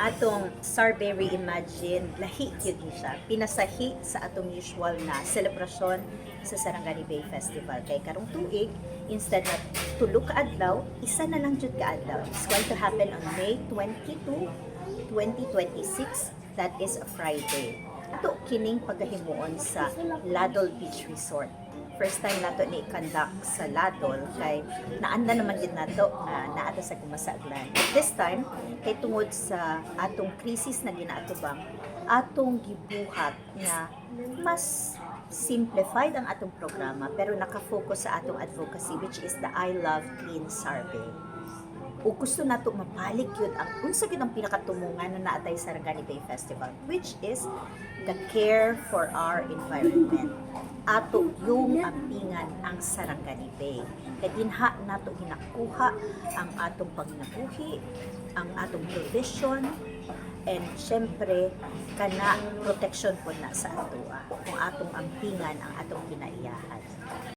Atong Sarbe Reimagine, lahi yun ni siya. Pinasahi sa atong usual na selebrasyon sa Sarangani Bay Festival. Kay karong tuig, instead na tulo ka adlaw, isa na lang jud ka adlaw. It's going to happen on May 22, 2026. That is a Friday. Ato kining pagkahimuon sa Ladol Beach Resort. First time nato ni conduct sa Ladol kay naanda naman din nato na naata sa kumasaglan. This time kay tungod sa atong krisis na ginaatubang, atong gibuhat na mas simplified ang atong programa pero naka-focus sa atong advocacy, which is the I Love Clean Survey. O gusto nato mapalik yun ang unsa gyud ang pinakatumungan na naatay sa Sarangani Bay Festival, which is the care for our environment. Ato yung ampingan ang Sarangani Bay. Kaya dinha nato ginakuha ang atong panginabuhi, ang atong provision, and syempre kana protection po na sa atoa kung atong ampingan ang atong kinaiyahan.